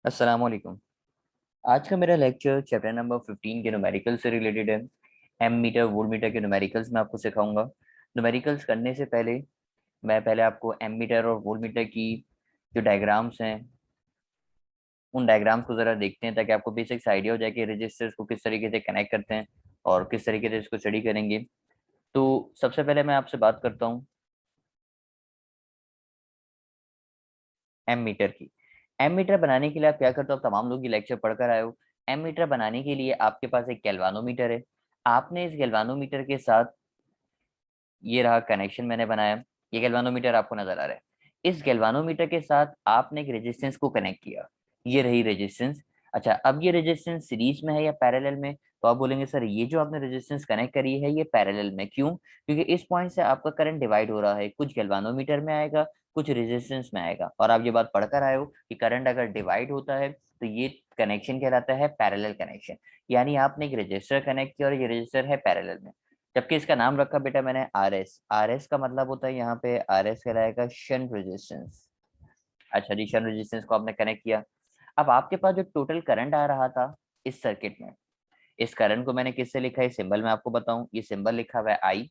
अस्सलाम वालेकुम। आज का मेरा लेक्चर चैप्टर नंबर 15 के न्यूमेरिकल से रिलेटेड है। एम मीटर वोल्ट मीटर के न्यूमेरिकल्स मैं आपको सिखाऊंगा। न्यूमेरिकल्स करने से पहले मैं पहले आपको एम मीटर और वोल्ट मीटर की जो डायग्राम्स हैं उन डायग्राम्स को ज़रा देखते हैं ताकि आपको बेसिक्स आइडिया हो जाए कि रजिस्टर्स को किस तरीके से कनेक्ट करते हैं और किस तरीके से इसको स्टडी करेंगे। तो सबसे पहले मैं आपसे बात करता हूँ एम मीटर की। एम मीटर बनाने के लिए आप क्या करते हो, आप तमाम लोग ये लेक्चर पढ़कर आए हो। एम मीटर बनाने के लिए आपके पास एक गैल्वानोमीटर है। आपने इस गैल्वानोमीटर के साथ ये रहा कनेक्शन मैंने बनाया। ये गैल्वानोमीटर आपको नजर आ रहा है। इस गैल्वानोमीटर के साथ आपने एक रेजिस्टेंस को कनेक्ट किया। ये रही रेजिस्टेंस। अच्छा, अब ये रेजिस्टेंस सीरीज में है या पैरेलल में? तो आप बोलेंगे सर ये जो आपने रेजिस्टेंस कनेक्ट करी है ये पैरेलल में क्यों? क्योंकि इस पॉइंट से आपका करंट डिवाइड हो रहा है, कुछ गैल्वानोमीटर में आएगा कुछ रेजिस्टेंस में आएगा। और आप ये बात पढ़कर आए हो कि करंट अगर डिवाइड होता है तो ये कनेक्शन कहलाता है पैरेलल कनेक्शन। यानी आपने एक रजिस्टर कनेक्ट किया और ये रजिस्टर है पैरेलल में। जबकि इसका नाम रखा बेटा मैंने आर एस। आर एस का मतलब होता है यहाँ पे आर एस कहलाएगा शंट रेजिस्टेंस। अच्छा जी, शंट रेजिस्टेंस को आपने कनेक्ट किया। अब आपके पास जो टोटल करंट आ रहा था इस सर्किट में, इस करंट को मैंने किससे लिखा है, सिंबल में आपको बताऊं, ये सिंबल लिखा हुआ है आई।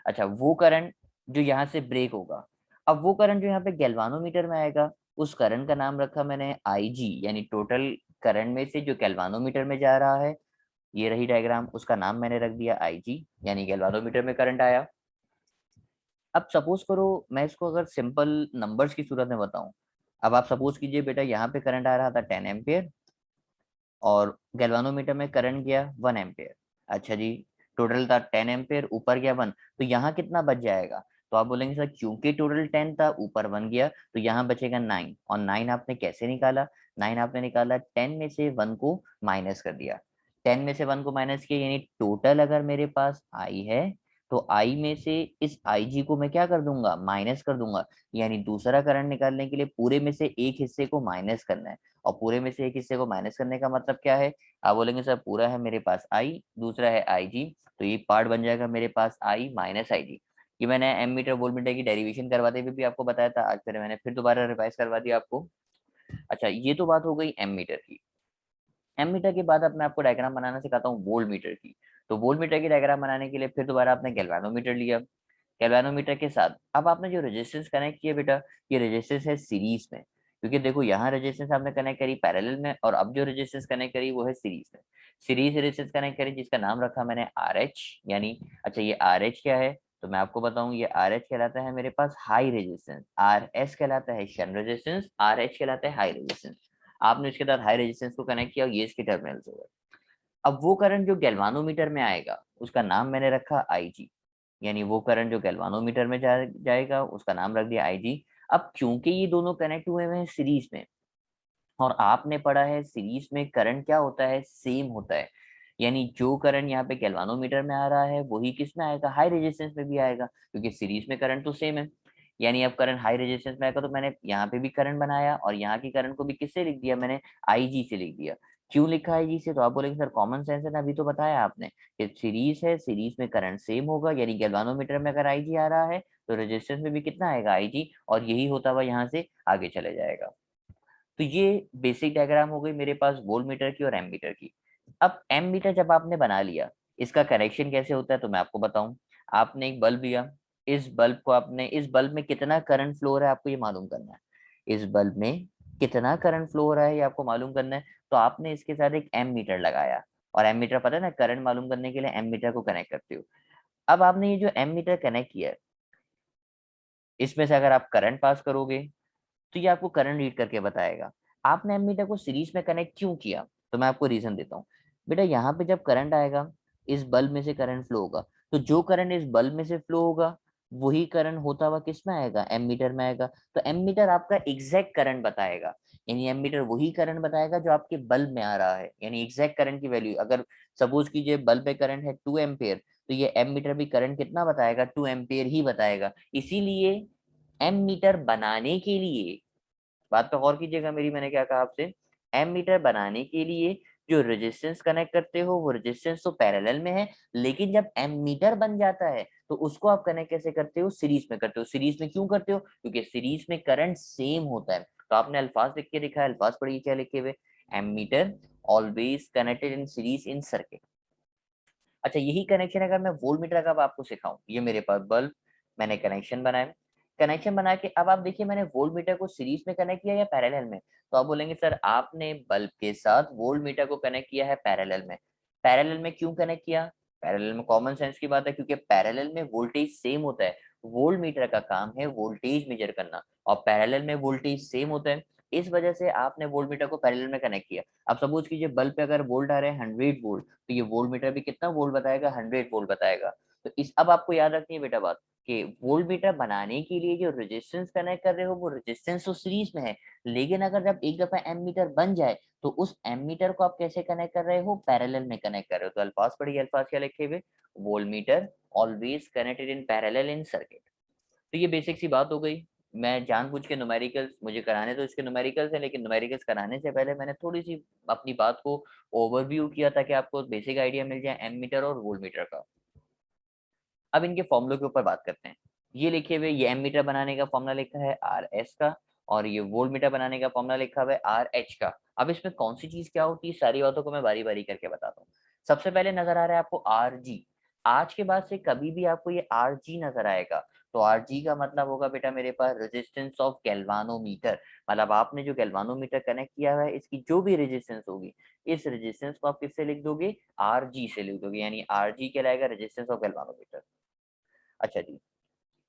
अच्छा, वो करंट जो यहाँ से ब्रेक होगा, अब वो करंट जो यहाँ पे गैल्वानोमीटर में आएगा उस करंट का नाम रखा मैंने आई जी। यानी टोटल करंट में से जो गैल्वानोमीटर में जा रहा है, ये रही डायग्राम, उसका नाम मैंने रख दिया आई जी, यानी गैल्वानोमीटर में करंट आया। अब सपोज करो मैं इसको अगर सिंपल नंबर्स की सूरत में बताऊं। अब आप सपोज कीजिए बेटा यहाँ पे करंट आ रहा था 10 एम्पियर और गैल्वानोमीटर में करंट गया 1 एम्पियर। अच्छा जी, टोटल था 10 एम्पियर, ऊपर गया 1, तो यहाँ कितना बच जाएगा? तो आप बोलेंगे सर क्योंकि टोटल 10 था ऊपर 1 गया तो यहाँ बचेगा 9। और 9 आपने कैसे निकाला? 9 आपने निकाला 10 में से 1 को माइनस कर दिया। 10 में से 1 को माइनस किया, यानी टोटल अगर मेरे पास आई है तो आई में से इस आई जी को मैं क्या कर दूंगा, माइनस कर दूंगा। यानी दूसरा करंट निकालने के लिए पूरे में से एक हिस्से को माइनस करना है। और पूरे में से एक हिस्से को माइनस करने का मतलब क्या है? आप बोलेंगे सर पूरा है मेरे पास आई, दूसरा है आई जी, तो ये पार्ट बन जाएगा मेरे पास आई माइनस आई जी। ये मैंने एम मीटर वोल्ट मीटर की डेरिवेशन करवाते हुए भी आपको बताया था, आज फिर मैंने फिर दोबारा रिवाइज करवा दिया आपको। अच्छा, ये तो बात हो गई एम मीटर की। एम मीटर के बाद अब मैं आपको डायग्राम बनाना सिखाता हूँ वोल्ट मीटर की। तो वोल्ट मीटर की डायग्राम बनाने के लिए फिर दोबारा आपने गैल्वानोमीटर लिया। गैल्वेनोमीटर के साथ अब आपने जो रेजिस्टेंस कनेक्ट किया बेटा, ये रेजिस्टेंस है सीरीज में। क्योंकि देखो यहाँ रेजिस्टेंस आपने कनेक्ट करी पैरेलल में और अब जो रेजिस्टेंस कनेक्ट करी वो है सीरीज में। सीरीज रेजिस्टेंस कनेक्ट करी जिसका नाम रखा मैंने आर एच। यानी अच्छा, ये आर एच क्या है? तो मैं आपको बताऊं, ये आर एच कहलाता है मेरे पास हाई रेजिस्टेंस, आर एस कहलाता है शन रेजिस्टेंस, आर एच कहलाता है हाई रेजिस्टेंस। आपने इसके साथ हाई रेजिस्टेंस को कनेक्ट किया और ये इसके टर्मिनल्स हो गए। अब वो करंट जो गैल्वानोमीटर में आएगा उसका नाम मैंने रखा आई जी। यानी वो करंट जो गैल्वानोमीटर में जाएगा उसका नाम रख दिया आई जी। अब क्योंकि ये दोनों कनेक्ट हुए हुए हैं सीरीज में और आपने पढ़ा है सीरीज में करंट क्या होता है, सेम होता है। यानी जो करंट यहाँ पे गैल्वानोमीटर में आ रहा है वही किस में आएगा, हाई रेजिस्टेंस में भी आएगा, क्योंकि सीरीज में करंट तो सेम है। यानी अब करंट हाई रेजिस्टेंस में आएगा तो मैंने यहाँ पे भी करंट बनाया और यहाँ की करंट को भी किससे लिख दिया, मैंने आई जी से लिख दिया। क्यों लिखा है जी से? तो आप बोलेंगे सर कॉमन सेंस है ना, अभी तो बताया आपने कि सीरीज है, सीरीज में करंट सेम होगा, यानी गैल्वानोमीटर में अगर आई जी आ रहा है तो रेजिस्टेंस में भी कितना आएगा, आई जी, और यही होता हुआ यहाँ से आगे चले जाएगा। तो ये बेसिक डायग्राम हो गई मेरे पास वोल्ट मीटर की और एम मीटर की। अब एम मीटर जब आपने बना लिया, इसका कनेक्शन कैसे होता है तो मैं आपको बताऊं। आपने एक बल्ब लिया, इस बल्ब को आपने, इस बल्ब में कितना करंट फ्लो हो रहा है आपको ये मालूम करना है। इस बल्ब में कितना करंट फ्लो हो रहा है ये आपको मालूम करना है। तो आपने इसके साथ एक एम मीटर लगाया, और एम मीटर पता है ना, करंट मालूम करने के लिए एम मीटर को कनेक्ट करते हो। अब आपने ये जो एम मीटर कनेक्ट किया है, इसमें से अगर आप करंट पास करोगे तो ये आपको करंट रीड करके बताएगा। आपने एमीटर को सीरीज में कनेक्ट क्यों किया? तो मैं आपको रीजन देता हूँ। बेटा यहाँ पे जब करंट आएगा इस बल्ब में से करंट फ्लो होगा, तो जो करंट इस बल्ब में से फ्लो होगा वही करंट होता हुआ किस में आएगा, एमीटर में आएगा। तो एमीटर आपका एग्जैक्ट करंट बताएगा। यानी एमीटर वही करंट बताएगा जो आपके बल्ब में आ रहा है, यानी एग्जैक्ट करंट की वैल्यू। अगर सपोज कीजिए बल्ब पे करंट है 2 एम्पियर, तो ये एमीटर भी करंट कितना बताएगा, 2 एम्पियर ही बताएगा। इसीलिए एम मीटर बनाने के लिए, बात पे गौर कीजिएगा मेरी, मैंने क्या कहा आपसे, एम मीटर बनाने के लिए जो रेजिस्टेंस कनेक्ट करते हो वो रेजिस्टेंस तो पैरेलल में है, लेकिन जब एम मीटर बन जाता है तो उसको आप कनेक्ट कैसे करते हो, सीरीज में करते हो। सीरीज में क्यों करते हो? क्योंकि सीरीज में करंट सेम होता है। तो आपने अल्फाज लिख के दिखा है, अल्फाज पढ़िए क्या लिखे हुए, ammeter always connected in series in circuit. अच्छा, यही कनेक्शन अगर मैं वोल्ट मीटर का आपको सिखाऊं, ये मेरे पास बल्ब, मैंने कनेक्शन बनाया, कनेक्शन बना के अब आप देखिए मैंने वोल्ट मीटर को सीरीज में कनेक्ट किया या पैरेलल में, तो आप बोलेंगे सर आपने बल्ब के साथ वोल्ट मीटर को कनेक्ट किया है पैरेलल में। पैरेलल में क्यों कनेक्ट किया? पैरेलल में कॉमन सेंस की बात है, क्योंकि पैरेलल में वोल्टेज सेम होता है। वोल्ट मीटर का काम है वोल्टेज मेजर करना, और पैरेलल में वोल्टेज सेम होता है, इस वजह से आपने वोल्ट मीटर को पैरेलल में कनेक्ट किया। अब सपोज कीजिए बल्ब पे अगर वोल्ट आ रहे हैं 100 वोल्ट, तो ये वोल्ट मीटर भी कितना वोल्ट बताएगा, 100 वोल्ट बताएगा। तो इस अब आपको याद रखनी है बेटा बात कि वोल्ट मीटर बनाने के लिए जो रेजिस्टेंस कनेक्ट कर रहे हो वो रेजिस्टेंस तो सीरीज में है, लेकिन अगर जब एक दफा एम मीटर बन जाए तो उस एम मीटर को आप कैसे कनेक्ट कर रहे हो, पैरेलल में कनेक्ट कर रहे हो। तो अल्फाज पढ़िए, अल्फाज क्या लिखे हुए, volt meter always connected in parallel in circuit. तो ये बेसिक सी बात हो गई। मैं जानबूझ के न्यूमेरिकल्स मुझे कराने तो इसके न्यूमेरिकल्स है, लेकिन न्यूमेरिकल्स कराने से पहले मैंने थोड़ी सी अपनी बात को ओवरव्यू किया ताकि आपको बेसिक आइडिया मिल जाए एम मीटर और वोल्ट मीटर का। अब इनके फॉर्मूलों के ऊपर बात करते हैं। ये लिखे हुए, ये एम मीटर बनाने का फॉर्मूला लिखा है आर एस का, और ये वोल्ट मीटर बनाने का फॉर्मूला लिखा हुआ है आर एच का। अब इसमें कौन सी चीज क्या होती है, सारी बातों को मैं बारी बारी करके बताता हूँ। सबसे पहले नजर आ रहा है आपको आर जी। आज के बाद से कभी भी आपको ये आर जी नजर आएगा तो आर जी का मतलब होगा बेटा मेरे पास रेजिस्टेंस ऑफ गैल्वानोमीटर। मतलब आपने जो गैल्वानोमीटर कनेक्ट किया हुआ है इसकी जो भी रेजिस्टेंस होगी, इस रेजिस्टेंस को आप किससे लिख दोगे, आर जी से लिख दोगे, यानी आर जी कहलाएगा रेजिस्टेंस ऑफ गैल्वानोमीटर। अच्छा जी,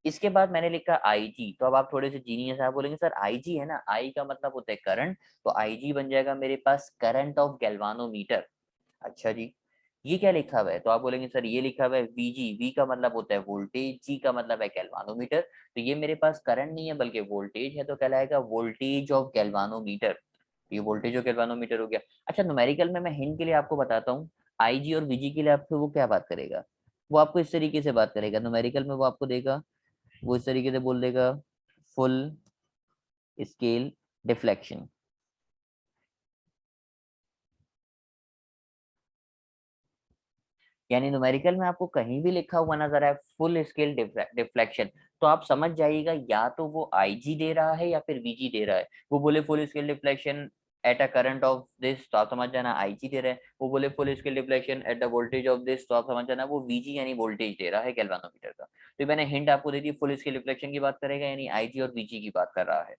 इसके बाद मैंने लिखा आई जी। तो अब आप थोड़े से जीनियस, आप बोलेंगे सर आई जी है ना, आई का मतलब होता है करंट, तो आई जी बन जाएगा मेरे पास करंट ऑफ गैल्वानोमीटर। अच्छा जी, ये क्या लिखा हुआ है, तो आप बोलेंगे सर ये लिखा हुआ है वीजी, वी का मतलब होता है वोल्टेज, जी का मतलब है गैल्वानोमीटर, तो ये मेरे पास करंट नहीं है बल्कि वोल्टेज है, तो कहलाएगा वोल्टेज ऑफ गैल्वानोमीटर। ये वोल्टेज ऑफ गैल्वानोमीटर हो गया। अच्छा, न्यूमेरिकल में मैं हिंट के लिए आपको बताता हूँ, आई जी और वीजी के लिए आपको वो क्या बात करेगा, वो आपको इस तरीके से बात करेगा न्यूमेरिकल में, वो आपको देगा, वो इस तरीके से बोल देगा, फुल स्केल डिफ्लेक्शन। यानी न्यूमेरिकल में आपको कहीं भी लिखा हुआ नजर आए फुल स्केल डिफ्लेक्शन, तो आप समझ जाइएगा या तो वो आईजी दे रहा है या फिर वीजी दे रहा है। वो बोले full scale deflection at a current of this, तो आप समझ जाना आईजी दे रहे हैं। वो बोले full scale deflection at the voltage of this, तो आप समझ जाना वो वीजी यानी वोल्टेज दे रहा है गैल्वानोमीटर का। तो मैंने हिंट आपको दे दी, फुल स्केल डिफ्लेक्शन की बात करेगा यानी आईजी और वीजी की बात कर रहा है।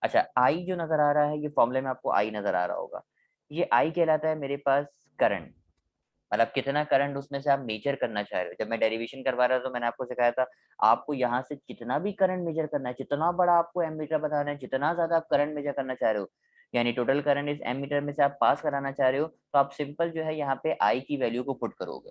अच्छा, आई जो नजर आ रहा है, ये फॉर्मूले में आपको आई नजर आ रहा होगा, ये आई कहलाता है मेरे पास करंट। मतलब कितना करंट उसमें से आप मेजर करना चाह रहे हो। जब मैं डेरिवेशन करवा रहा था तो मैंने आपको सिखाया था, आपको यहाँ से जितना भी करंट मेजर करना है, जितना बड़ा आपको एमीटर बताना है, जितना ज्यादा आप करंट मेजर करना चाह रहे हो, यानी टोटल करंट इस एमीटर में से आप पास कराना चाह रहे हो, तो आप सिंपल जो है यहाँ पे आई की वैल्यू को पुट करोगे।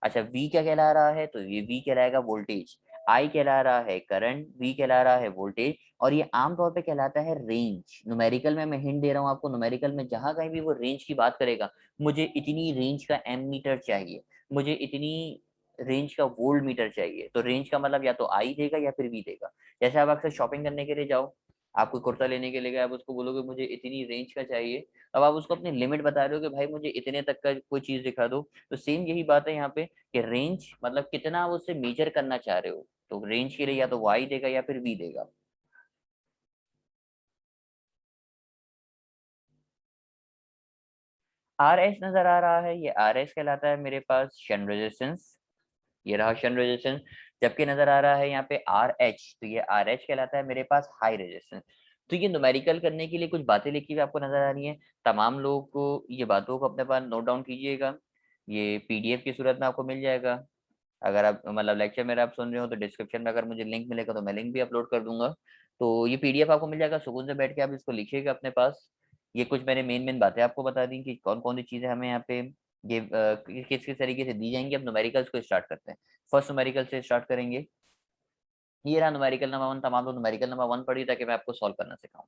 अच्छा, V क्या कहला रहा है, तो ये V कहलाएगा वोल्टेज, I कहला रहा है करंट, V कहला रहा है वोल्टेज, और ये आमतौर पे कहलाता है रेंज। न्यूमेरिकल में मैं हिंट दे रहा हूँ आपको, न्यूमेरिकल में जहां कहीं भी वो रेंज की बात करेगा, मुझे इतनी रेंज का एम मीटर चाहिए, मुझे इतनी रेंज का वोल्ट मीटर चाहिए, तो रेंज का मतलब या तो आई देगा या फिर वी देगा। जैसे आप अक्सर शॉपिंग करने के लिए जाओ, आप कोई कुर्ता लेने के लिए गए, आप उसको बोलोगे मुझे इतनी रेंज का चाहिए, अब आप उसको अपनी लिमिट बता रहे हो कि भाई मुझे इतने तक का कोई चीज दिखा दो, तो सेम यही बात है यहाँ पे कि रेंज मतलब कितना आप उससे मेजर करना चाह रहे हो, तो रेंज के लिए या तो वाई देगा या फिर वी देगा। आर एस नजर आ रहा है, ये आर एस कहलाता है मेरे पास शन रेजिस्टेंस, ये रहा शन रेजिस्टेंस। जबकि नजर आ रहा है यहाँ पे आर एच, तो ये आर एच कहलाता है मेरे पास हाई रेजिस्टेंस। तो ये न्यूमेरिकल करने के लिए कुछ बातें लिखी हुई आपको नजर आ रही हैं, तमाम लोगों को ये बातों को अपने पास नोट डाउन कीजिएगा, ये पीडीएफ की सूरत में आपको मिल जाएगा। अगर आप मतलब लेक्चर मेरा आप सुन रहे हो तो डिस्क्रिप्शन में अगर मुझे लिंक मिलेगा तो मैं लिंक भी अपलोड कर दूंगा। तो ये पीडीएफ आपको मिल जाएगा, सुकून से बैठ के आप इसको लिखिएगा अपने पास। ये कुछ मैंने मेन मेन बातें आपको बता दी कि कौन कौन सी चीजें हमें यहाँ पे ये किस किस तरीके से दी जाएंगी। अब न्यूमेरिकल्स को स्टार्ट करते हैं, फर्स्ट न्यूमेरिकल से स्टार्ट करेंगे। ये रहा न्यूमेरिकल नंबर 1, तमाम लोग न्यूमेरिकल नंबर 1 पढ़िए ताकि मैं आपको सॉल्व करना सिखाऊं।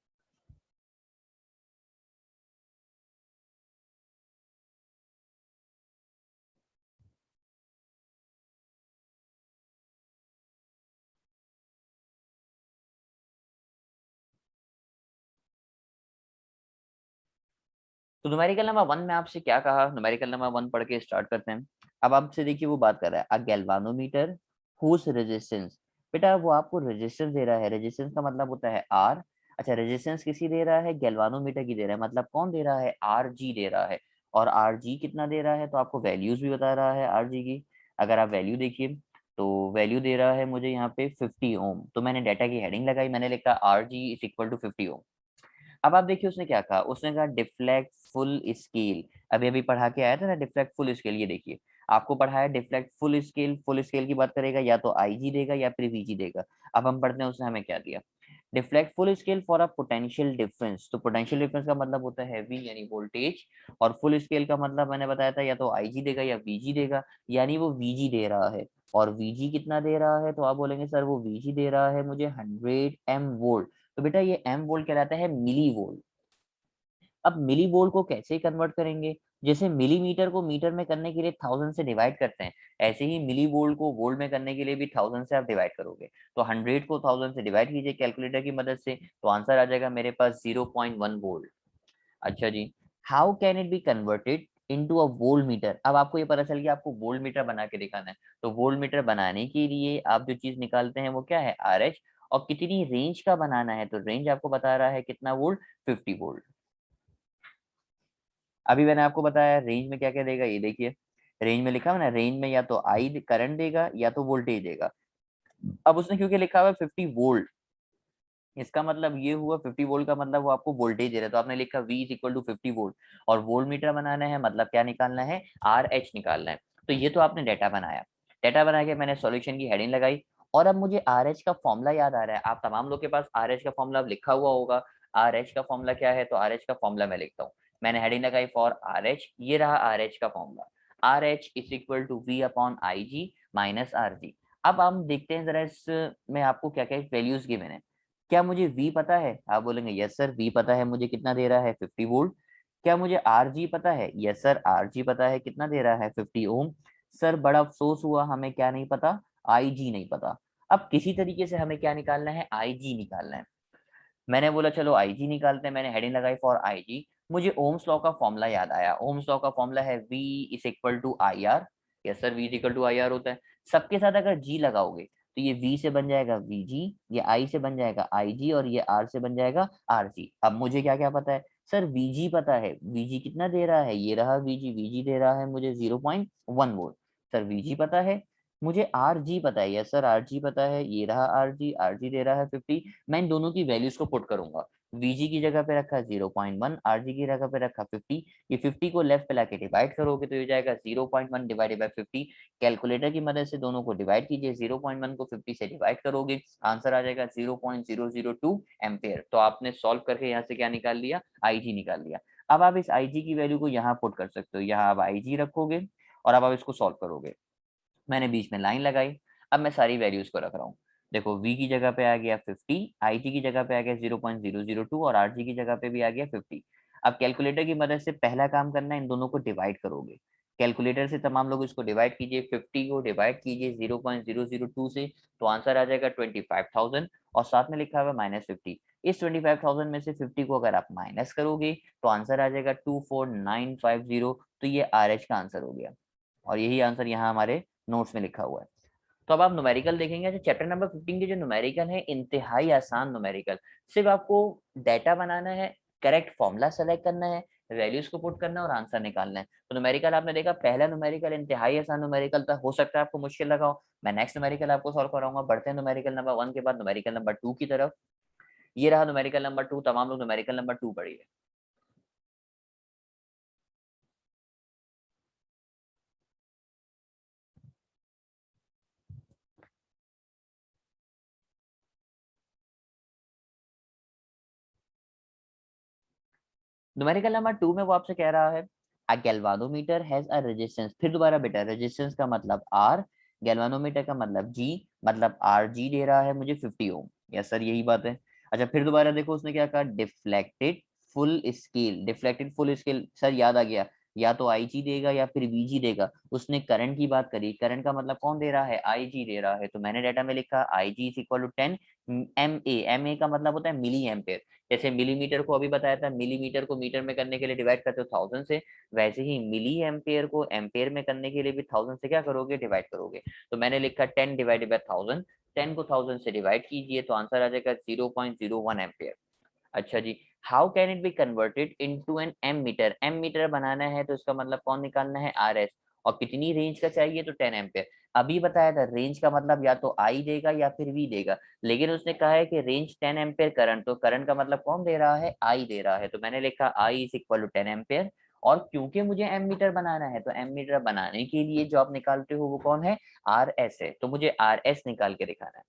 तो न्यूमेरिकल नंबर 1 में आपसे क्या कहा, न्यूमेरिकल नंबर 1 पढ़ के स्टार्ट करते हैं। अब आपसे देखिए वो बात कर रहा है अ गैल्वानोमीटर हुज रेजिस्टेंस। बेटा वो आपको रेजिस्टेंस दे रहा है, रेजिस्टेंस का मतलब होता है आर। अच्छा, रेजिस्टेंस किसी दे रहा है, गैल्वानोमीटर की दे रहा है, मतलब कौन दे रहा है, आरजी दे रहा है। और आरजी कितना दे रहा है, तो आपको वैल्यूज भी बता रहा है आरजी की। अगर आप वैल्यू देखिए तो वैल्यू दे रहा है मुझे यहाँ पे 50 ओम, तो मैंने डाटा की हेडिंग लगाई, मैंने लिखा आरजी इज इक्वल टू 50 ओम। अब आप देखिए उसने क्या कहा, उसने कहा डिफ्लेक्ट फुल स्केल। अभी अभी पढ़ा के आया था ना डिफ्लेक्ट फुल स्केल, ये देखिए आपको पढ़ाया डिफ्लेक्ट फुल स्केल की बात करेगा, या तो आईजी देगा या फिर वीजी देगा। अब हम पढ़ते हैं उसने हमें क्या दिया। Deflect full scale for a potential difference, तो पोटेंशियल डिफरेंस का मतलब होता है वी यानी वोल्टेज, और फुल स्केल का मतलब मैंने बताया था या तो आईजी देगा या वीजी देगा, यानी वो वीजी दे रहा है। और वीजी कितना दे रहा है, तो आप बोलेंगे सर वो वीजी दे रहा है मुझे 100 एम वोल्ट। तो बेटा ये एम वोल्ट कहलाता है मिली वोल्ट। अब मिली वोल्ट को कैसे कन्वर्ट करेंगे, जैसे मिलीमीटर को मीटर में करने के लिए 1000 से डिवाइड करते हैं, ऐसे ही मिली वोल्ट को वोल्ट में करने के लिए भी 1000 से आप डिवाइड करोगे। तो 100 को 1000 से डिवाइड कीजिए कैलकुलेटर की मदद से, तो आंसर आ जाएगा मेरे पास 0.1 वोल्ट। अच्छा जी, how can it be converted into a voltmeter. अब आपको ये पता चल गया आपको वोल्ट मीटर बना के दिखाना है। तो वोल्ट मीटर बनाने के लिए आप जो चीज निकालते हैं वो क्या है, आरएच। और कितनी रेंज का बनाना है, तो रेंज आपको बता रहा है कितना वोल्ट, 50 वोल्ट। अभी मैंने आपको बताया रेंज में क्या क्या देगा, ये देखिए रेंज में लिखा हुआ ना, रेंज में या तो आई करंट देगा या तो वोल्टेज देगा। अब उसने क्योंकि लिखा हुआ है 50 वोल्ट, इसका मतलब ये हुआ 50 वोल्ट का मतलब वो आपको वोल्टेज दे रहा है, तो आपने लिखा V is equal to 50 volt. और वोल्ट मीटर बनाना है मतलब क्या निकालना है, आर एच निकालना है। तो ये तो आपने डाटा बनाया, डाटा बना के मैंने सॉल्यूशन की हेडिंग लगाई। और अब मुझे आर एच का फॉर्मूला याद आ रहा है, आप तमाम लोग के पास आर एच का फॉर्मूला लिखा हुआ होगा। आर एच का फॉर्मूला क्या है, तो आर एच का फॉर्मूला मैं लिखता हूँ। मैंने हेडिंग लगाई फॉर आर एच, ये रहा आर एच का formula. R H is equal to V upon I G minus R G. अब हम देखते हैं जरा इसमें आपको क्या क्या वैल्यूज गिवन है। क्या मुझे V पता है, आप बोलेंगे यस सर V पता है मुझे, कितना दे रहा है 50 वोल्ट। क्या मुझे RG पता है, यस सर RG पता है, कितना दे रहा है 50 ओम। सर बड़ा अफसोस हुआ, हमें क्या नहीं पता, IG नहीं पता। अब किसी तरीके से हमें क्या निकालना है, IG निकालना है। मैंने बोला चलो IG निकालते हैं, मैंने हेडिंग लगाई फॉर IG। मुझे ओम्स लॉ का फॉर्मूला याद आया, ओम्स लॉ का फॉर्मूला है V is equal to I R. Yes sir V is equal to I R होता है। सबके साथ अगर G लगाओगे तो ये V से बन जाएगा VG, ये I से बन जाएगा IG, और ये R से बन जाएगा RG। अब मुझे क्या क्या पता है, सर VG पता है, VG कितना दे रहा है, ये रहा VG, VG दे रहा है मुझे 0.1 वोल्ट। सर VG पता है, मुझे RG पता है, यस सर RG पता है, ये रहा RG, RG दे रहा है 50। मैं इन दोनों की वैल्यूज को पुट करूंगा। VG की जगह पे रखा 0.1, RG की जगह पे रखा 50। ये 50 को लेफ्ट पे लाके डिवाइड करोगे तो ये जाएगा 0.1 डिवाइडेड बाय 50। कैलकुलेटर की मदद से दोनों को डिवाइड कीजिए, 0.1 को 50 से डिवाइड करोगे, आंसर आ जाएगा 0.002 एम्पेयर। तो आपने सॉल्व करके यहाँ से क्या निकाल लिया, IG निकाल लिया। अब आप इस IG की वैल्यू को यहाँ पुट कर सकते हो, यहाँ आप IG रखोगे और अब आप इसको सॉल्व करोगे। मैंने बीच में लाइन लगाई, अब मैं सारी वैल्यूज को रख रहा हूँ। देखो V की जगह पे आ गया 50, IG की जगह पे आ गया 0.002, और RG की जगह पे भी आ गया 50। अब कैलकुलेटर की मदद से पहला काम करना है, इन दोनों को डिवाइड करोगे। कैलकुलेटर से तमाम लोग इसको डिवाइड कीजिए, 50 को डिवाइड कीजिए 0.002 से, तो आंसर आ जाएगा 25,000, और साथ में लिखा हुआ -50। इस 25,000 में से 50 को अगर आप माइनस करोगे तो आंसर आ जाएगा 24950। तो ये RH का आंसर हो गया, और यही आंसर यहाँ हमारे नोट्स में लिखा हुआ है। तो अब आप न्यूमेरिकल देखेंगे, अच्छा चैप्टर नंबर 15 के जो न्यूमेरिकल है इंतहाई आसान न्यूमेरिकल। सिर्फ आपको डाटा बनाना है, करेक्ट फॉर्मूला सेलेक्ट करना है, वैल्यूज को पुट करना है और आंसर निकालना है। तो न्यूमेरिकल आपने देखा, पहला न्यूमेरिकल इंतहाई आसान न्यूमेरिकल था, हो सकता है आपको मुश्किल लगा हो। मैं नेक्स्ट न्यूमेरिकल आपको सॉल्व कराऊंगा। बढ़ते हैं न्यूमेरिकल नंबर 1 के बाद न्यूमेरिकल नंबर 2 की तरफ। ये रहा न्यूमेरिकल नंबर 2, तमाम लोग न्यूमेरिकल नंबर 2 पढ़िए। न्यूमेरिकल नंबर 2 में वो आपसे कह रहा है अ गैल्वानोमीटर हैज अ रेजिस्टेंस। फिर दोबारा बेटा, रेजिस्टेंस का मतलब R, गैल्वानोमीटर का मतलब G, मतलब RG दे रहा है मुझे 50 ओम। यस सर यही बात है। अच्छा फिर दोबारा देखो उसने क्या कहा, deflected full scale. Deflected full scale sir याद आ गया, या तो IG देगा या फिर VG देगा। उसने करंट की बात करी, करंट का मतलब कौन दे रहा है, IG दे रहा है। तो मैंने डाटा में लिखा IG is equal to 10 MA। MA का मतलब होता है मिली एम्पेयर। जैसे मिलीमीटर को अभी बताया था, मिलीमीटर को मीटर में करने के लिए डिवाइड करते हो 1000 से, वैसे ही मिली एम्पेयर को एम्पेयर में करने के लिए भी 1000 से क्या करोगे, डिवाइड करोगे। तो मैंने लिखा 10 डिवाइडेड बाय 1000, 10 को 1000 से डिवाइड कीजिए तो आंसर आ जाएगा 0.01 एम्पेयर। अच्छा जी, how can it be converted into an ammeter? Ammeter बनाना है तो इसका मतलब कौन निकालना है? R S. और कितनी रेंज का चाहिए? तो 10 एम्पेयर। अभी बताया था रेंज का मतलब या तो आई देगा या फिर वी देगा, लेकिन उसने कहा है कि रेंज 10 एम्पेयर करंट, तो करंट का मतलब कौन दे रहा है? आई दे रहा है। तो मैंने लिखा I is equal to 10 ampere. और क्योंकि मुझे एम मीटर बनाना है तो एम मीटर बनाने के लिए जो आप निकालते हो वो कौन है? आर एस है। तो मुझे आर एस निकाल के दिखाना है।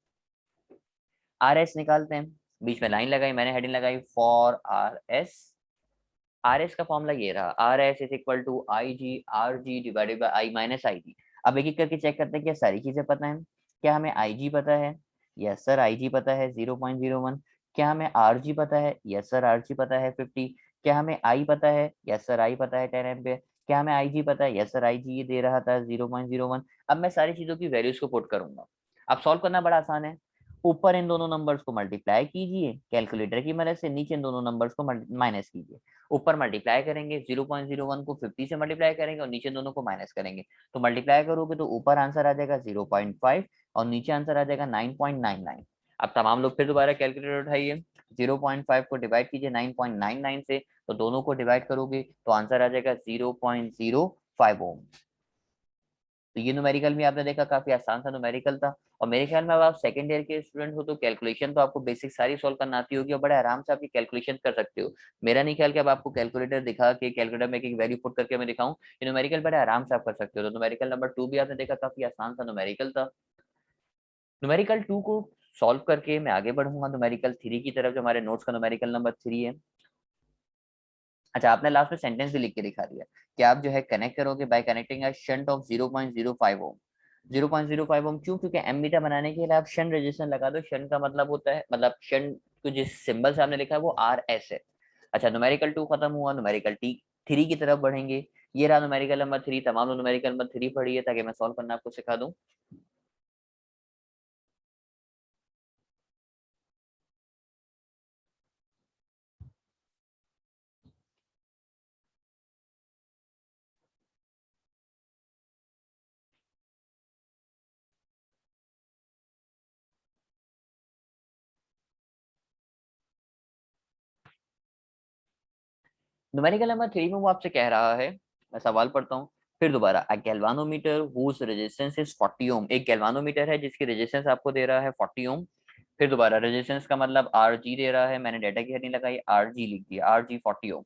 आर एस निकालते हैं। बीच में लाइन लगाई मैंने, हेडिंग लगाई for R S. R S का फॉर्मूला ये रहा, R S is equal to I G R G divided by I minus I G. अब एक एक करके चेक करते हैं क्या सारी चीजें पता है। क्या हमें आई जी पता है? यस सर आई जी पता है 0.01। क्या हमें आर जी पता है? यस सर आर जी पता है 50। क्या हमें आई पता है? यस सर आई पता है 10 एम्पेयर। क्या हमें आई जी पता है? यस सर आई जी ये दे रहा था 0.01। अब मैं सारी चीजों की वैल्यूज को पुट करूंगा। अब सॉल्व करना बड़ा आसान है। ऊपर इन दोनों नंबर्स को मल्टीप्लाई कीजिए कैलकुलेटर की मदद से, नीचे इन दोनों नंबर्स को माइनस कीजिए। ऊपर मल्टीप्लाई करेंगे 0.01 को 50 से मल्टीप्लाई करेंगे और नीचे दोनों को माइनस करेंगे। तो मल्टीप्लाई करोगे तो ऊपर आंसर आ जाएगा 0.5 और नीचे आंसर आ जाएगा 9.99। अब तमाम लोग फिर दोबारा कैलकुलेटर उठाइए। 0.5 को डिवाइड कीजिए 9.99 से, तो दोनों को डिवाइड करोगे तो आंसर आ जाएगा 0.05 ओम। तो ये न्यूमेरिकल भी आपने देखा काफी आसान सा न्यूमेरिकल था। और मेरे ख्याल में अब आप सेकंड ईयर के स्टूडेंट हो तो कैलकुलेशन तो आपको बेसिक सारी सॉल्व करना आती होगी और बड़े आराम से आपकी कैलकुलेशन कर सकते हो। मेरा नहीं ख्याल कि अब आपको कैलकुलेटर दिखा के कैलकुलेटर में एक वैल्यू पुट करके मैं दिखाऊं, ये न्यूमेरिकल बड़े आराम से आप कर सकते हो। तो न्यूमेरिकल नंबर 2 भी आपने देखा काफी आसान सा न्यूमेरिकल था। न्यूमेरिकल 2 को सॉल्व करके मैं आगे बढ़ूंगा न्यूमेरिकल 3 की तरफ, जो हमारे नोट्स का न्यूमेरिकल नंबर 3 है। अच्छा आपने लास्ट में सेंटेंस भी लिख के दिखा दिया कि आप जो है कनेक्ट करोगे bye connecting a shunt of 0.05 ओम। 0.05 ओम क्यों? क्योंकि एमीटर बनाने के लिए आप शंट रेजिस्टेंस लगा दो। शंट का मतलब होता है, मतलब शंट को जिस सिंबल से आपने लिखा है वो आर एस है। अच्छा न्यूमेरिकल 2 खत्म हुआ, न्यूमेरिकल टी 3 की तरफ बढ़ेंगे। ये रहा न्यूमेरिकल नंबर 3। तमाम न्यूमेरिकल नंबर 3 पढ़िए ताकि मैं सॉल्व करना आपको सिखा दूं। न्यूमेरिकल नंबर 3 में वो आपसे कह रहा है, मैं सवाल पढ़ता हूँ फिर दोबारा। अ गैल्वानोमीटर हुज रेजिस्टेंस इज 40 ओम। एक गैल्वानोमीटर है जिसकी रेजिस्टेंस आपको दे रहा है 40 ओम। फिर दोबारा रेजिस्टेंस का मतलब आर जी दे रहा है, मैंने डाटा की हेडिंग लगाई आर जी लिख दिया, आर जी 40 ओम।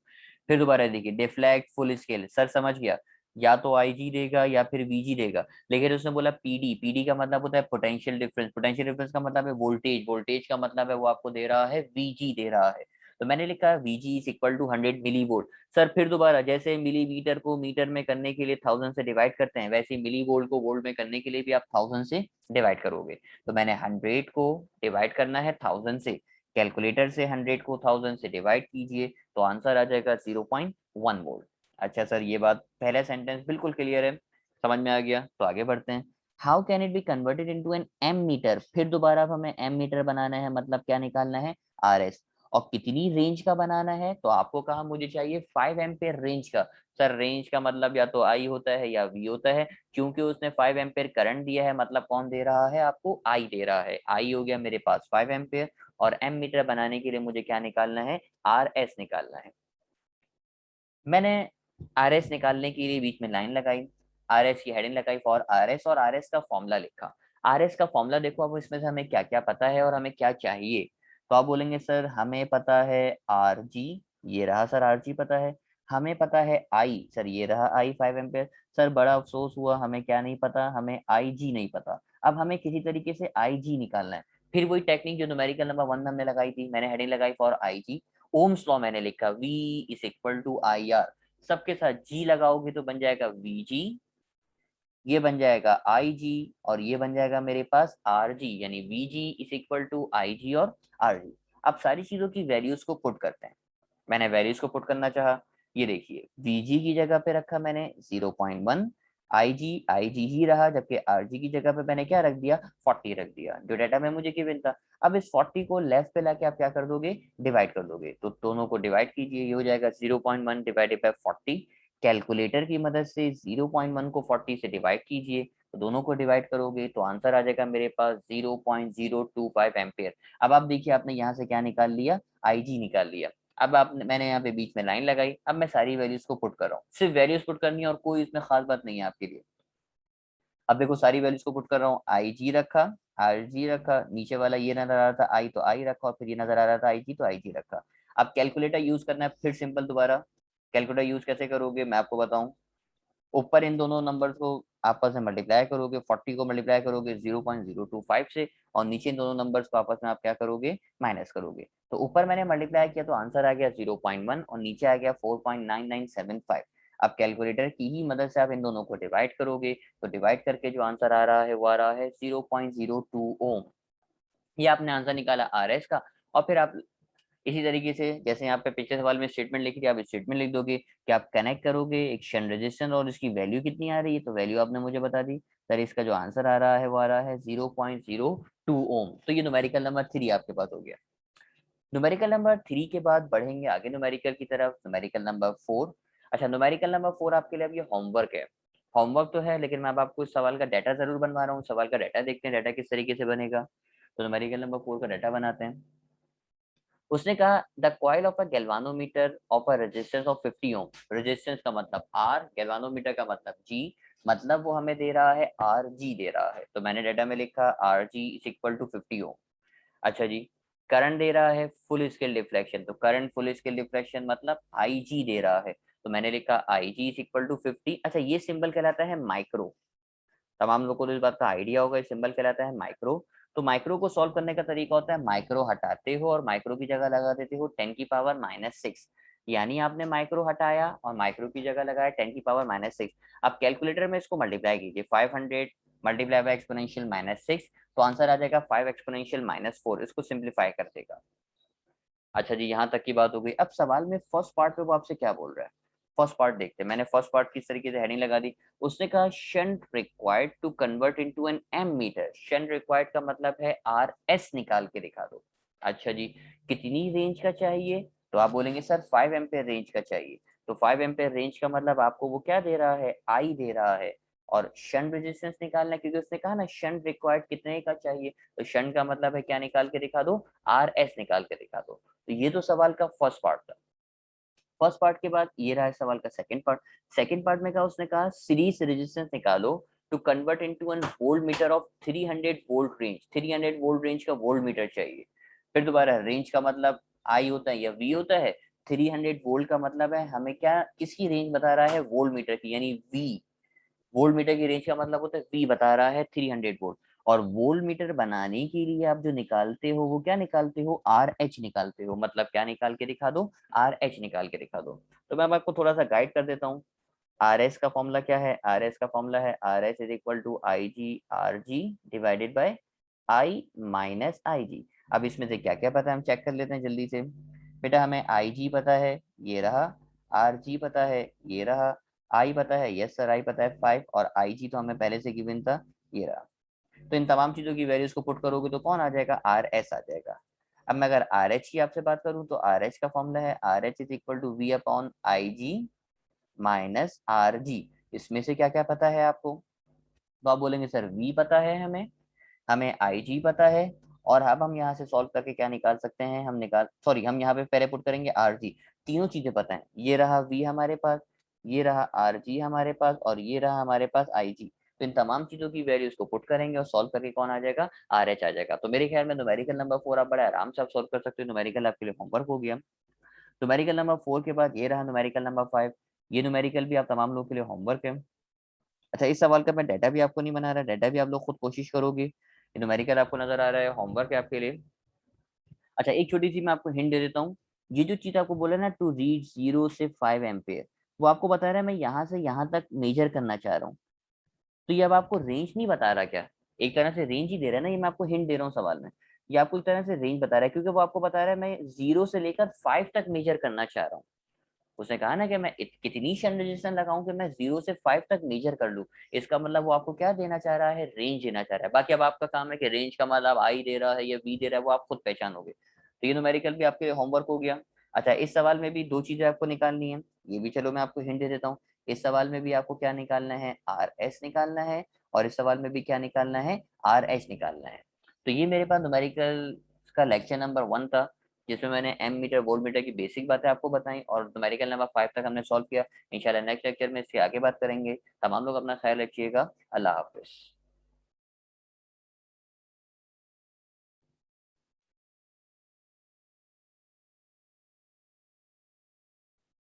फिर दोबारा देखिए डिफ्लेक्ट फुल स्केल, सर समझ गया, या तो आई जी देगा या फिर वीजी देगा। लेकिन उसने बोला पीडी, पीडी का मतलब होता है पोटेंशियल डिफरेंस, पोटेंशियल डिफरेंस का मतलब है वोल्टेज, वोल्टेज का मतलब है वो आपको दे रहा है वीजी दे रहा है। तो मैंने लिखा VG is equal to 100 millivolt. Sir फिर दोबारा जैसे मिलीमीटर को मीटर में करने के लिए 1000 से डिवाइड करते हैं, वैसे मिली वोल्ट को वोल्ट में करने के लिए भी आप 1000 से डिवाइड करोगे। तो मैंने 100 को डिवाइड करना है 1000 से, कैलकुलेटर से 100 को 1000 से डिवाइड कीजिए तो आंसर आ जाएगा 0.1 वोल्ट। अच्छा सर ये बात पहला सेंटेंस बिल्कुल क्लियर है, समझ में आ गया, तो आगे बढ़ते हैं। How can it be converted into an ammeter? फिर दोबारा अब हमें एम मीटर बनाना है, मतलब क्या निकालना है? R S. और कितनी रेंज का बनाना है? तो आपको कहा मुझे चाहिए 5 एम्पेयर रेंज का। सर रेंज का मतलब या तो आई होता है या वी होता है। क्योंकि उसने 5 एम्पेयर करंट दिया है, मतलब कौन दे रहा है आपको? आई दे रहा है। आई हो गया मेरे पास 5 एम्पेयर। और एम मीटर बनाने के लिए मुझे क्या निकालना है? आर एस निकालना है। मैंने आर एस निकालने के लिए बीच में लाइन लगाई, आर एस की हेडिंग लगाई फॉर आर एस, और आर एस का फॉर्मूला लिखा। आर एस का फॉर्मूला देखो अब इसमें से हमें क्या क्या पता है और हमें क्या चाहिए। तो आप बोलेंगे सर हमें पता है आर जी, ये रहा सर आर जी पता है। हमें पता है आई, सर ये रहा आई 5 एम्पेयर। सर बड़ा अफसोस हुआ, हमें क्या नहीं पता? हमें आई जी नहीं पता। अब हमें किसी तरीके से आई जी निकालना है। फिर वही टेक्निक जो न्यूमेरिकल नंबर 1 में हमने लगाई थी, मैंने हेडिंग लगाई for I G. Ohm's law मैंने लिखा V is equal to I R. सबके साथ जी लगाओगे तो बन जाएगा VG, ये बन जाएगा IG, और ये बन जाएगा मेरे पास RG, यानी VG is equal to IG और RG। अब सारी चीजों की वैल्यूज को पुट करते हैं। मैंने वैल्यूज को पुट करना चाहा, ये देखिए VG की जगह पे रखा मैंने 0.1, IG ही रहा, जबकि RG की जगह पे मैंने क्या रख दिया? 40 रख दिया, जो डाटा में मुझे गिवन था। अब इस 40 को लेफ्ट पे लाके आप क्या कर दोगे? डिवाइड कर दोगे। तो दोनों को डिवाइड कीजिए, ये हो जाएगा 0.1 डिवाइडेड बाय 40। कैलकुलेटर की मदद से 0.1 को 40 से डिवाइड कीजिए तो दोनों को डिवाइड करोगे तो आंसर आ जाएगा मेरे पास 0.025 एम्पियर। अब आप देखिए आपने यहाँ से क्या निकाल लिया, IG निकाल लिया। अब आपने मैंने यहाँ पे बीच में लाइन लगाई, अब मैं सारी वैल्यूज को पुट कर रहा हूँ, सिर्फ वैल्यूज पुट करनी है और कोई इसमें खास बात नहीं है आपके लिए। अब देखो सारी वैल्यूज को पुट कर रहा हूँ, IG रखा, RG रखा, नीचे वाला ये नजर आ रहा था I तो I रखा, और फिर ये नजर आ रहा था IG तो IG रखा। अब कैलकुलेटर यूज करना है, फिर सिंपल दोबारा कैलकुलेटर यूज कैसे करोगे मैं आपको बताऊं। ऊपर इन दोनों नंबर्स को आपस में मल्टीप्लाई करोगे, 40 को मल्टीप्लाई करोगे 0.025 से, और नीचे इन दोनों नंबर्स को आपस में आप क्या करोगे, माइनस करोगे। तो ऊपर मैंने मल्टीप्लाई किया तो आंसर आ गया 0.1 और नीचे आ गया 4.9975। अब कैलकुलेटर की ही मदद से आप इन दोनों को डिवाइड करोगे, तो डिवाइड करके जो आंसर आ रहा है वो आ रहा है 0.02 ओम। ये आपने आंसर निकाला RS का। और फिर आप इसी तरीके से जैसे यहाँ पे पिछले सवाल में स्टेटमेंट लिखी थी, आप स्टेटमेंट लिख दोगे कि आप कनेक्ट करोगे एक शंट रेजिस्टेंस और इसकी वैल्यू कितनी आ रही है, तो वैल्यू आपने मुझे बता दी। सर इसका जो आंसर आ रहा है वो आ रहा है 0.02 ओम। तो ये न्यूमेरिकल नंबर 3 आपके पास हो गया। न्यूमेरिकल नंबर 3 के बाद बढ़ेंगे आगे न्यूमेरिकल की तरफ, न्यूमेरिकल नंबर 4। अच्छा न्यूमेरिकल नंबर 4 आपके लिए अब ये होमवर्क है। होमवर्क तो है लेकिन मैं अब आपको इस सवाल का डाटा जरूर बनवा रहा हूँ। सवाल का डाटा देखते हैं, डाटा किस तरीके से बनेगा। तो न्यूमेरिकल नंबर 4 का डाटा बनाते हैं। उसने कहा the coil of a galvanometer of a resistance of 50 ohm. Resistance का मतलब R, गैल्वानोमीटर का मतलब G, मतलब वो हमें दे रहा है RG दे रहा है। तो मैंने डाटा में लिखा RG इज इक्वल टू 50 ओम। अच्छा जी, करंट दे रहा है फुल स्केल डिफ्लेक्शन, तो करंट फुल स्केल डिफ्लेक्शन मतलब IG दे रहा है, तो मैंने लिखा IG इज इक्वल टू 50। अच्छा ये सिंबल कहलाता है माइक्रो। तमाम लोगों को तो इस बात का आइडिया होगा, ये सिंबल कहलाता है माइक्रो। तो माइक्रो को सॉल्व करने का तरीका होता है माइक्रो हटाते हो और माइक्रो की जगह लगा देते हो 10⁻⁻⁶। यानी आपने माइक्रो हटाया और माइक्रो की जगह लगाया 10⁻⁻⁶। अब कैलकुलेटर में इसको मल्टीप्लाई कीजिए, 500 मल्टीप्लाई बाय एक्सपोनेंशियल -6, तो आंसर आ जाएगा 5 एक्सपोनेंशियल -4। इसको सिंप्लीफाई कर देगा। अच्छा जी यहाँ तक की बात हो गई। अब सवाल में फर्स्ट पार्ट पे वो आपसे क्या बोल रहा है, फर्स्ट पार्ट देखते हैं। मैंने फर्स्ट पार्ट किस तरीके से हेडिंग लगा दी। उसने कहा shunt required to convert into an ammeter. Shunt required का मतलब है RS निकाल के दिखा दो। अच्छा जी, कितनी रेंज का चाहिए, तो आप बोलेंगे सर 5 एम्पेयर रेंज का चाहिए। तो 5 एम्पेयर रेंज का मतलब आपको वो क्या दे रहा है, I दे रहा है। और शंट रेजिस्टेंस निकालना है, क्योंकि उसने कहा ना शंट रिक्वायर्ड कितने का चाहिए, तो शंट का मतलब है क्या निकाल के दिखा दो, RS निकाल के दिखा दो। तो ये तो सवाल का फर्स्ट पार्ट था। फर्स्ट पार्ट के बाद ये रहा है सवाल का सेकंड पार्ट। सेकंड पार्ट में कहा, उसने कहा सीरीज रेजिस्टेंस निकालो to convert into an voltmeter of 300 volt range. 300 volt range का वोल्ट मीटर चाहिए। फिर दोबारा रेंज का मतलब आई होता है या वी होता है, 300 वोल्ट का मतलब है हमें क्या, किसकी रेंज बता रहा है, वोल्ट मीटर की, यानी वी। वोल्ट मीटर की रेंज का मतलब होता है वी बता रहा है 300 वोल्ट। और वोल्ट मीटर बनाने के लिए आप जो निकालते हो वो क्या निकालते हो, RH निकालते हो। मतलब क्या निकाल के दिखा दो, RH निकाल के दिखा दो। तो मैं आपको थोड़ा सा गाइड कर देता हूँ। RS का फॉर्मूला क्या है, RS का फॉर्मूला है RS is equal to IG divided by I minus IG। अब इसमें से क्या क्या पता है हम चेक कर लेते हैं जल्दी से। बेटा हमें IG पता है, ये रहा। RG पता है, ये रहा। I पता है, यस सर I पता है 5, और IG तो हमें पहले से गिवन था, ये रहा। तो इन तमाम चीजों की वैल्यूज को पुट करोगे तो कौन आ जाएगा, RS आ जाएगा। अब मैं अगर RH की आपसे बात करूं तो RH का फॉर्मूला है RH is equal to V upon IG minus RG। इसमें से क्या क्या पता है आपको, तो आप बोलेंगे सर V पता है हमें, हमें IG पता है, और अब हम यहाँ से सॉल्व करके क्या निकाल सकते हैं, हम यहाँ पे पहले पुट करेंगे RG। तीनों चीजें पता है, ये रहा V हमारे पास, ये रहा RG हमारे पास, और ये रहा हमारे पास IG। तो इन तमाम चीजों की वैल्यूज को पुट करेंगे और सॉल्व करके कौन आ जाएगा, RH आ जाएगा। तो मेरे ख्याल में न्यूमेरिकल नंबर 4 आप बड़े आराम से आप सॉल्व कर सकते हो। न्यूमेरिकल आपके लिए होमवर्क हो गया। न्यूमेरिकल नंबर 4 के बाद ये रहा न्यूमेरिकल नंबर 5। ये न्यूमेरिकल भी आप तमाम लोगों के लिए होमवर्क है। अच्छा इस सवाल का मैं डाटा भी आपको नहीं बना रहा, डाटा भी आप लोग खुद कोशिश करोगे। न्यूमेरिकल आपको नजर आ रहा है, होमवर्क है आपके लिए। अच्छा एक छोटी सी मैं आपको हिंट दे देता हूँ। ये जो चीज आपको बोला ना टू रीड 0 से 5 एम्पेयर, वो आपको बता रहा है मैं यहाँ से यहाँ तक मेजर करना चाह रहा हूँ। तो ये अब आपको रेंज नहीं बता रहा क्या, एक तरह से रेंज ही दे रहा है ना, ये मैं आपको हिंट दे रहा हूँ सवाल में। ये आपको एक तरह से रेंज बता रहा है, क्योंकि वो आपको बता रहा है मैं 0 से लेकर 5 तक मेजर करना चाह रहा हूँ। उसने कहा ना कि मैं कितनी शन रजिस्टेंस लगाऊं कि मैं 0 से 5 तक मेजर कर लूं। इसका मतलब वो आपको क्या देना चाह रहा है, रेंज देना चाह रहा है। बाकी अब आपका काम है कि रेंज का मतलब आई दे रहा है या वी दे रहा है, वो आप खुद पहचानोगे। तो ये न्यूमेरिकल भी आपके होमवर्क हो गया। अच्छा इस सवाल में भी दो चीजें आपको निकालनी है, ये भी चलो मैं आपको हिंट दे देता हूँ। इस सवाल में भी आपको क्या निकालना है, RS निकालना है, और इस सवाल में भी क्या निकालना है, RH निकालना है। तो ये मेरे पास न्यूमेरिकल का लेक्चर नंबर 1 था, जिसमें मैंने एम मीटर वोल्ट मीटर की बेसिक बातें आपको बताई और न्यूमेरिकल नंबर 5 तक हमने सॉल्व किया। इंशाल्लाह नेक्स्ट लेक्चर में इससे आगे बात करेंगे। तमाम लोग अपना ख्याल रखिएगा। अल्लाह हाफिज।